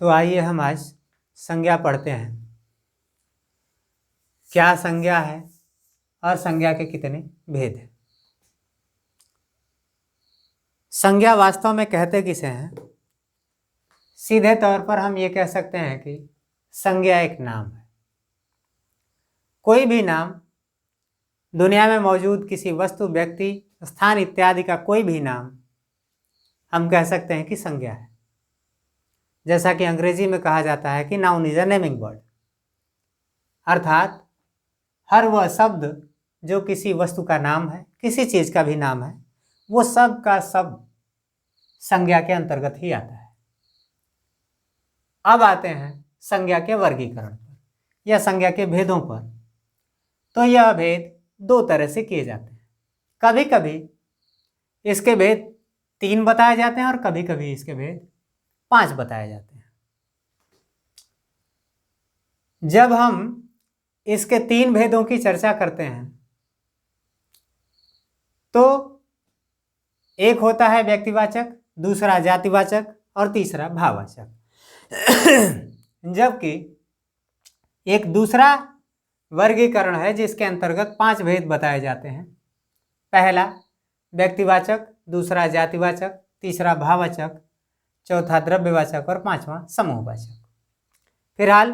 तो आइए हम आज संज्ञा पढ़ते हैं। क्या संज्ञा है और संज्ञा के कितने भेद हैं। संज्ञा वास्तव में कहते किसे हैं? सीधे तौर पर हम ये कह सकते हैं कि संज्ञा एक नाम है। कोई भी नाम, दुनिया में मौजूद किसी वस्तु, व्यक्ति, स्थान इत्यादि का कोई भी नाम हम कह सकते हैं कि संज्ञा है। जैसा कि अंग्रेजी में कहा जाता है कि noun is a naming word, अर्थात हर वह शब्द जो किसी वस्तु का नाम है, किसी चीज का भी नाम है, वो सब का सब संज्ञा के अंतर्गत ही आता है। अब आते हैं संज्ञा के वर्गीकरण पर या संज्ञा के भेदों पर। तो यह भेद दो तरह से किए जाते हैं। कभी कभी इसके भेद 3 बताए जाते हैं और कभी कभी इसके भेद 5 बताए जाते हैं। जब हम इसके 3 भेदों की चर्चा करते हैं तो एक होता है व्यक्तिवाचक, दूसरा जातिवाचक और तीसरा भाववाचक। जबकि एक दूसरा वर्गीकरण है जिसके अंतर्गत 5 भेद बताए जाते हैं। पहला व्यक्तिवाचक, दूसरा जातिवाचक, तीसरा भाववाचक, चौथा द्रव्यवाचक और 5वां समूहवाचक। फिलहाल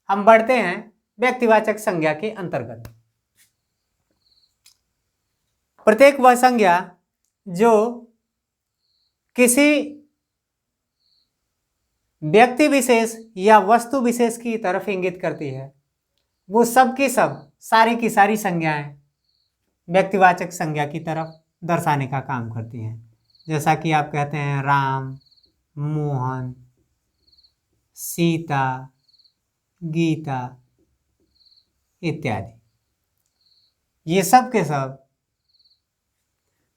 हम बढ़ते हैं व्यक्तिवाचक संज्ञा के अंतर्गत। प्रत्येक वह संज्ञा जो किसी व्यक्ति विशेष या वस्तु विशेष की तरफ इंगित करती है, वो सब की सब, सारी की सारी संज्ञाएं व्यक्तिवाचक संज्ञा की तरफ दर्शाने का काम करती हैं। जैसा कि आप कहते हैं राम, मोहन, सीता, गीता इत्यादि, ये सब के सब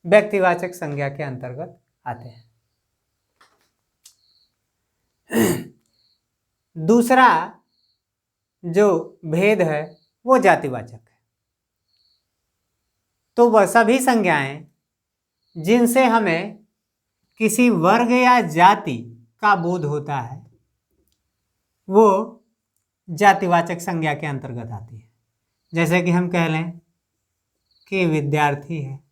व्यक्तिवाचक संज्ञा के अंतर्गत आते हैं। दूसरा जो भेद है वो जातिवाचक है। तो वह सभी संज्ञाएं जिनसे हमें किसी वर्ग या जाति का बोध होता है वो जातिवाचक संज्ञा के अंतर्गत आती है। जैसे कि हम कह लें कि विद्यार्थी है,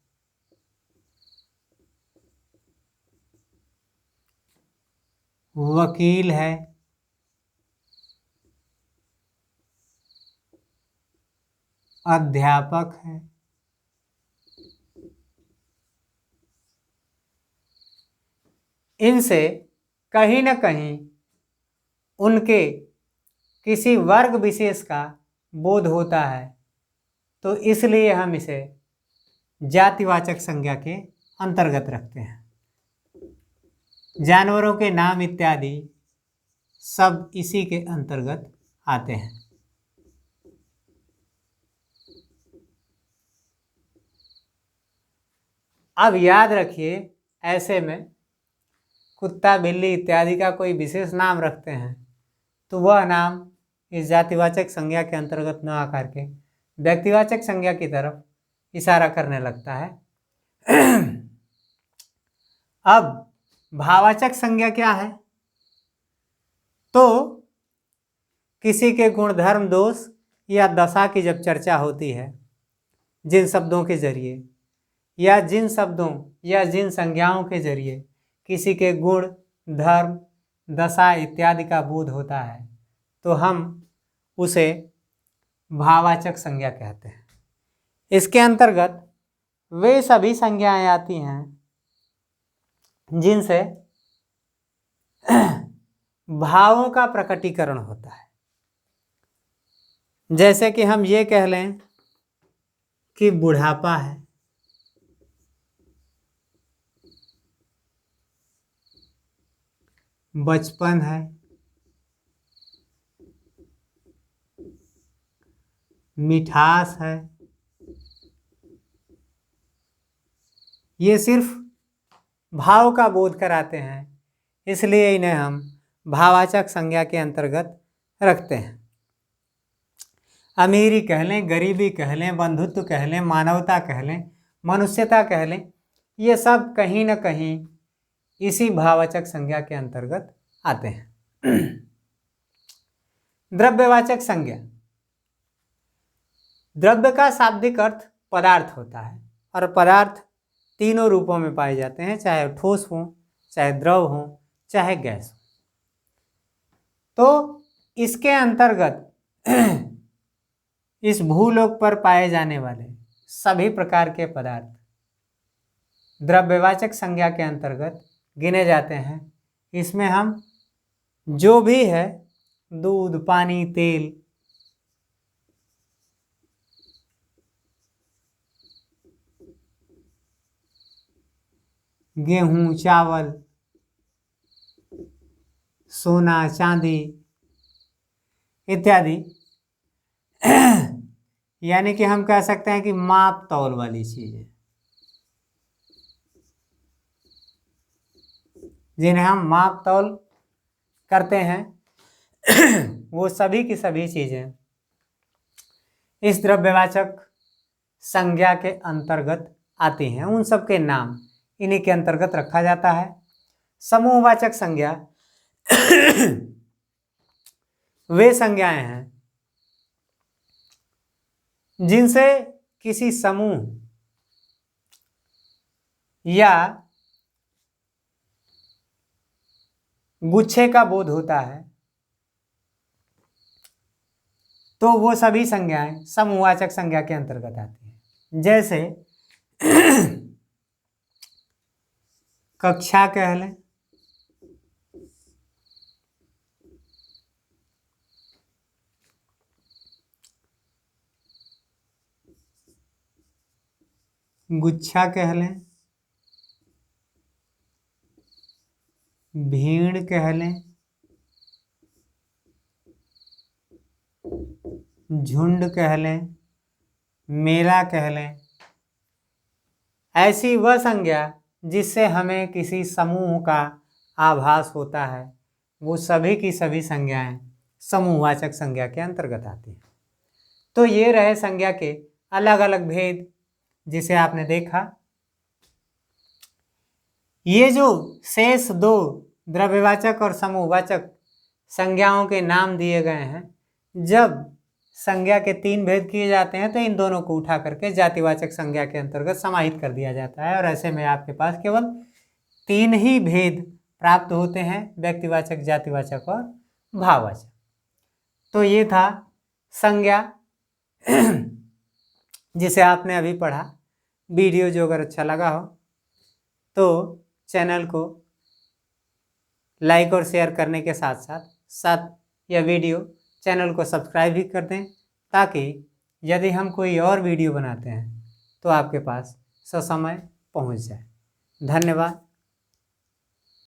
वकील है, अध्यापक है, इनसे कहीं न कहीं उनके किसी वर्ग विशेष का बोध होता है, तो इसलिए हम इसे जातिवाचक संज्ञा के अंतर्गत रखते हैं। जानवरों के नाम इत्यादि सब इसी के अंतर्गत आते हैं। अब याद रखिए, ऐसे में कुत्ता, बिल्ली इत्यादि का कोई विशेष नाम रखते हैं तो वह नाम इस जातिवाचक संज्ञा के अंतर्गत न आकर के व्यक्तिवाचक संज्ञा की तरफ इशारा करने लगता है। अब भाववाचक संज्ञा क्या है? तो किसी के गुण, धर्म, दोष या दशा की जब चर्चा होती है, जिन शब्दों के जरिए या जिन शब्दों या जिन संज्ञाओं के जरिए किसी के गुण, धर्म, दशा इत्यादि का बोध होता है, तो हम उसे भाववाचक संज्ञा कहते हैं। इसके अंतर्गत वे सभी संज्ञाएं आती हैं जिनसे भावों का प्रकटीकरण होता है। जैसे कि हम ये कह लें कि बुढ़ापा है, बचपन है, मिठास है। ये सिर्फ भाव का बोध कराते हैं, इसलिए इन्हें हम भाववाचक संज्ञा के अंतर्गत रखते हैं। अमीरी कह लें, गरीबी कह लें, बंधुत्व कह लें, मानवता कह लें, मनुष्यता कह लें, ये सब कहीं न कहीं इसी भाववाचक संज्ञा के अंतर्गत आते हैं। द्रव्यवाचक संज्ञा। द्रव्य का शाब्दिक अर्थ पदार्थ होता है और पदार्थ तीनों रूपों में पाए जाते हैं, चाहे ठोस हो, चाहे द्रव हो, चाहे गैस हो। तो इसके अंतर्गत इस भूलोक पर पाए जाने वाले सभी प्रकार के पदार्थ द्रव्यवाचक संज्ञा के अंतर्गत गिने जाते हैं। इसमें हम जो भी है दूध, पानी, तेल, गेहूं, चावल, सोना, चांदी इत्यादि यानी कि हम कह सकते हैं कि माप तौल वाली चीजें, जिन्हें हम माप तौल करते हैं वो सभी की सभी चीजें इस द्रव्यवाचक संज्ञा के अंतर्गत आती हैं। उन सब के नाम इन्हीं के अंतर्गत रखा जाता है। समूहवाचक संज्ञा वे संज्ञाएं हैं जिनसे किसी समूह या गुच्छे का बोध होता है, तो वो सभी संज्ञाएं समूहवाचक संज्ञा के अंतर्गत आती हैं। जैसे कक्षा कह लें, गुच्छा कह लें, भीड़ कह लें, झुंड कह लें, मेला कह लें। ऐसी वह संज्ञा जिससे हमें किसी समूह का आभास होता है, वो सभी की सभी संज्ञाएं समूहवाचक संज्ञा के अंतर्गत आती हैं। तो ये रहे संज्ञा के अलग अलग भेद जिसे आपने देखा। ये जो शेष दो द्रव्यवाचक और समूहवाचक संज्ञाओं के नाम दिए गए हैं, जब संज्ञा के तीन भेद किए जाते हैं तो इन दोनों को उठा करके जातिवाचक संज्ञा के अंतर्गत समाहित कर दिया जाता है और ऐसे में आपके पास केवल तीन ही भेद प्राप्त होते हैं, व्यक्तिवाचक, जातिवाचक और भाववाचक। तो ये था संज्ञा जिसे आपने अभी पढ़ा। वीडियो जो अगर अच्छा लगा हो तो चैनल को लाइक और शेयर करने के साथ साथ यह वीडियो चैनल को सब्सक्राइब भी कर दें, ताकि यदि हम कोई और वीडियो बनाते हैं तो आपके पास ससमय पहुंच जाए। धन्यवाद।